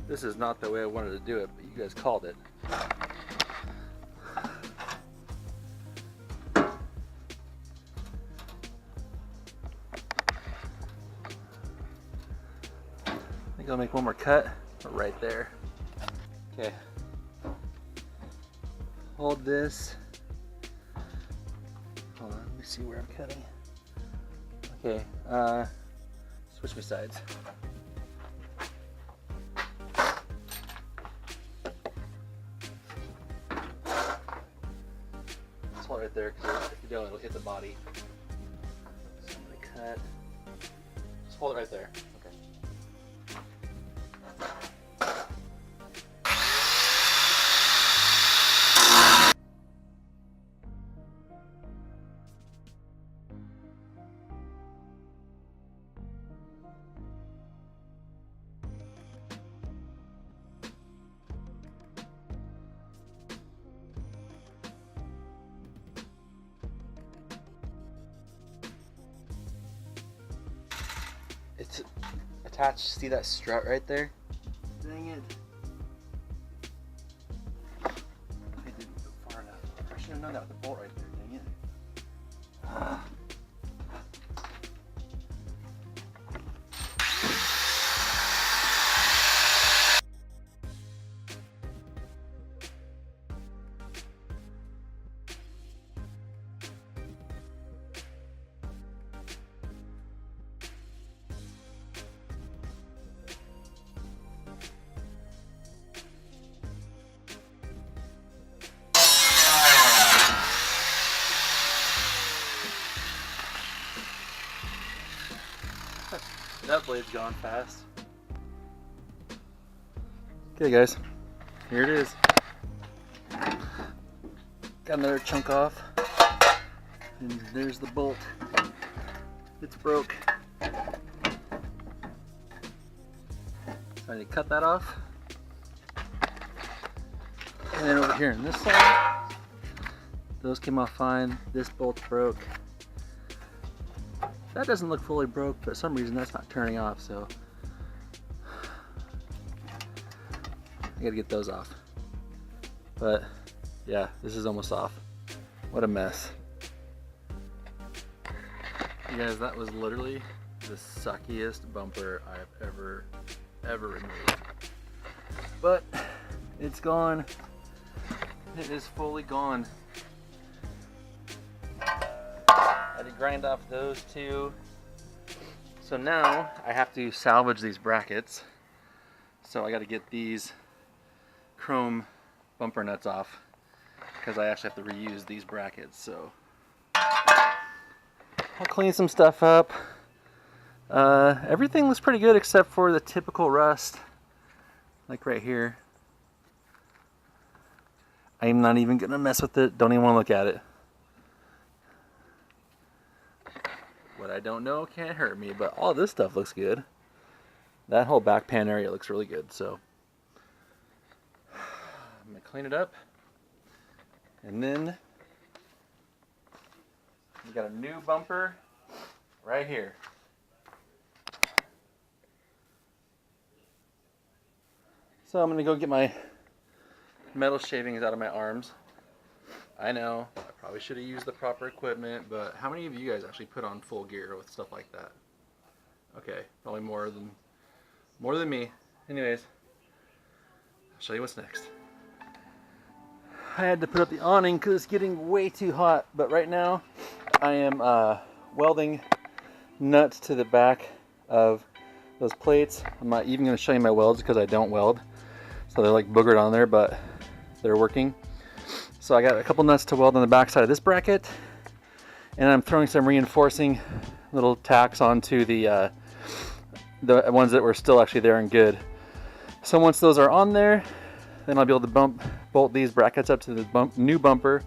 This is not the way I wanted to do it, but you guys called it. I think I'll make one more cut right there. Okay. Hold this. Hold on, let me see where I'm cutting. Okay, switch me sides. Just hold it right there, because if you don't, it'll hit the body. So I'm gonna cut. Just hold it right there. Okay. It's attached. See that strut right there? Dang it. I didn't go far enough. I should have known that with the bolt right there. Dang it. That blade's gone fast. Okay guys, here it is. Got another chunk off. And there's the bolt. It's broke. So I need to cut that off. And then over here on this side, those came off fine. This bolt's broke. That doesn't look fully broke, but for some reason that's not turning off, so I gotta get those off. But yeah, this is almost off. What a mess. You guys, that was literally the suckiest bumper I've ever removed. But it's gone. It is fully gone. I had to grind off those two. So now I have to salvage these brackets. So I got to get these chrome bumper nuts off because I actually have to reuse these brackets. So I'll clean some stuff up. Everything looks pretty good except for the typical rust, like right here. I'm not even gonna mess with it. Don't even want to look at it. What I don't know can't hurt me, but all this stuff looks good. That whole back pan area looks really good, so I'm gonna clean it up. And then we got a new bumper right here. So I'm gonna go get my metal shavings out of my arms. I know, I probably should have used the proper equipment, but how many of you guys actually put on full gear with stuff like that? Okay, probably more than me. Anyways, I'll show you what's next. I had to put up the awning because it's getting way too hot, but right now I am welding nuts to the back of those plates. I'm not even going to show you my welds because I don't weld, so they're like boogered on there, but they're working. So I got a couple nuts to weld on the back side of this bracket, and I'm throwing some reinforcing little tacks onto the ones that were still actually there and good. So once those are on there, then I'll be able to bolt these brackets up to the new bumper,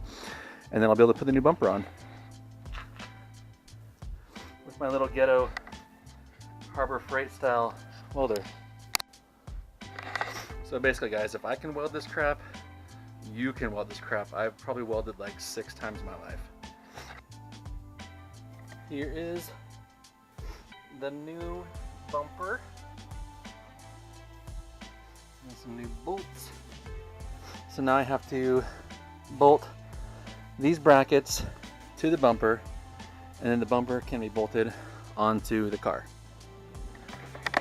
and then I'll be able to put the new bumper on. With my little ghetto Harbor Freight style welder. So basically guys, if I can weld this crap, you can weld this crap. I've probably welded like 6 times in my life. Here is the new bumper. And some new bolts. So now I have to bolt these brackets to the bumper, and then the bumper can be bolted onto the car.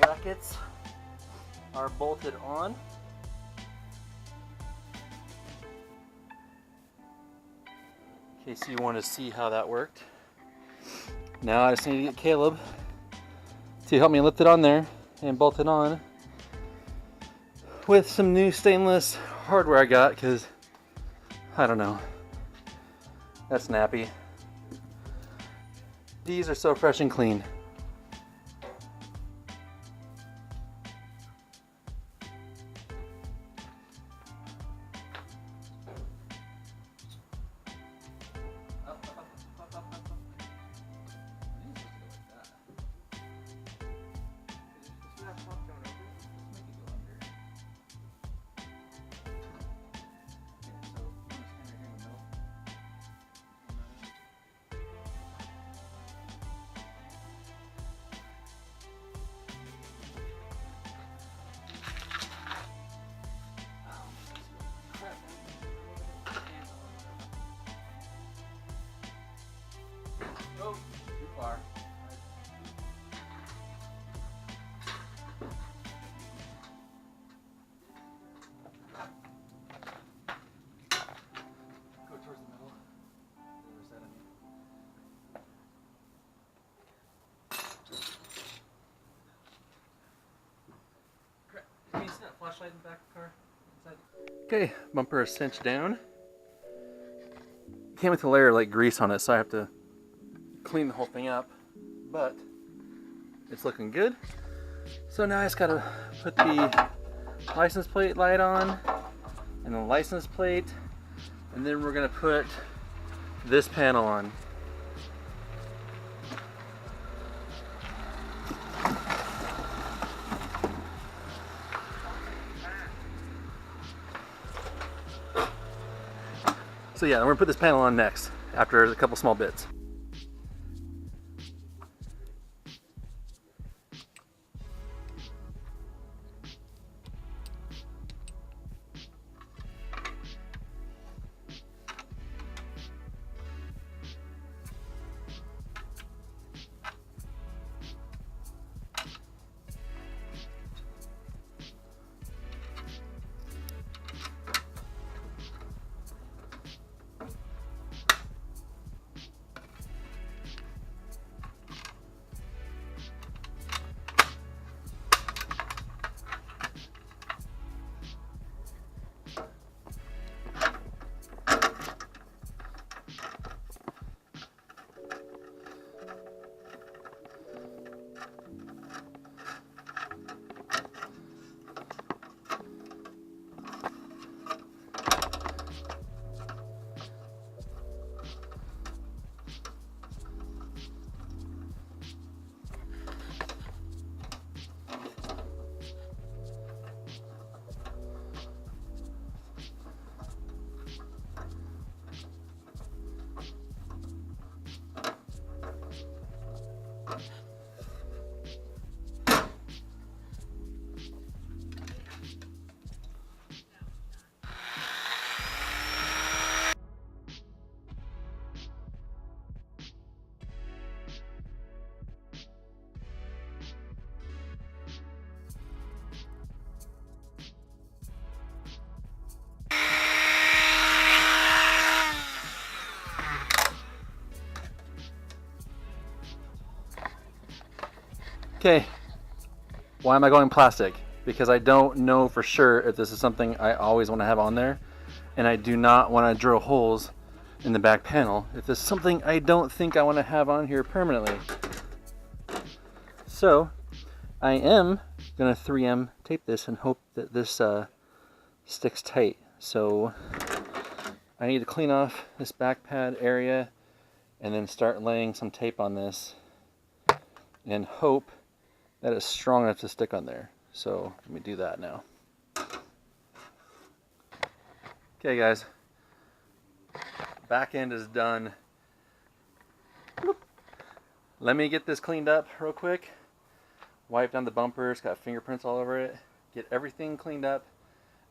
Brackets are bolted on. In case you want to see how that worked. Now I just need to get Caleb to help me lift it on there and bolt it on with some new stainless hardware I got, because I don't know, that's nappy. These are so fresh and clean. Oh, too far. Go towards the middle. Can you see that flashlight in the back of the car? Okay, bumper is cinched down. Came with a layer of like grease on it, so I have to clean the whole thing up, but it's looking good. So now I just gotta put the license plate light on and the license plate, and then we're gonna put this panel on. So yeah, we're gonna put this panel on next after a couple small bits. Okay, why am I going plastic? Because I don't know for sure if this is something I always want to have on there, and I do not want to drill holes in the back panel if this is something I don't think I want to have on here permanently. So I am gonna 3M tape this and hope that this sticks tight. So I need to clean off this back pad area and then start laying some tape on this and hope that it's strong enough to stick on there. So let me do that now. Okay guys, back end is done. Let me get this cleaned up real quick. Wipe down the bumper, it's got fingerprints all over it. Get everything cleaned up,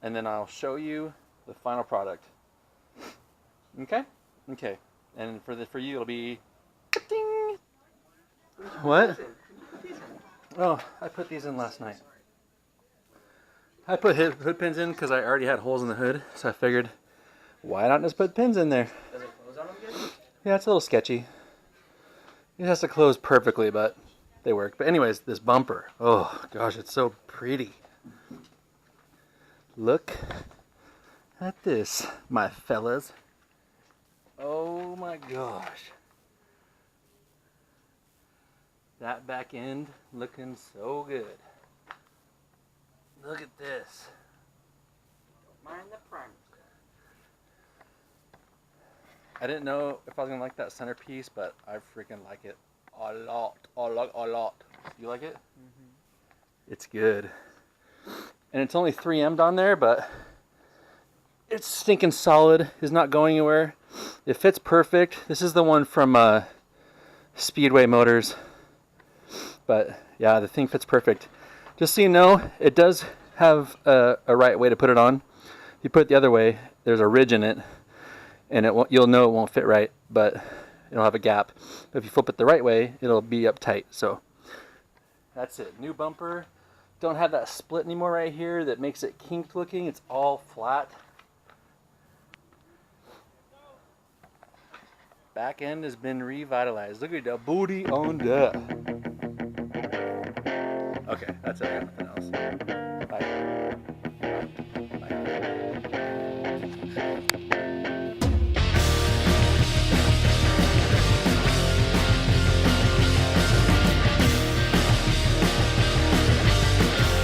and then I'll show you the final product. Okay? Okay. And for you, it'll be ding. What? Oh, I put these in last night. I put hood pins in because I already had holes in the hood, so I figured, why not just put pins in there? Does it close on them good? Yeah, it's a little sketchy. It has to close perfectly, but they work. But anyways, this bumper. Oh, gosh, it's so pretty. Look at this, my fellas. Oh, my gosh. That back end looking so good. Look at this. Don't mind the primer. I didn't know if I was gonna like that centerpiece, but I freaking like it a lot, a lot, a lot. You like it? Mm-hmm. It's good. And it's only 3M'd on there, but it's stinking solid. It's not going anywhere. It fits perfect. This is the one from Speedway Motors. But yeah, the thing fits perfect. Just so you know, it does have a right way to put it on. If you put it the other way, there's a ridge in it, and you'll know it won't fit right, but it'll have a gap. But if you flip it the right way, it'll be uptight. So that's it. New bumper. Don't have that split anymore right here that makes it kinked looking. It's all flat. Back end has been revitalized. Look at the booty on that. Okay, that's it. I got nothing else. Bye.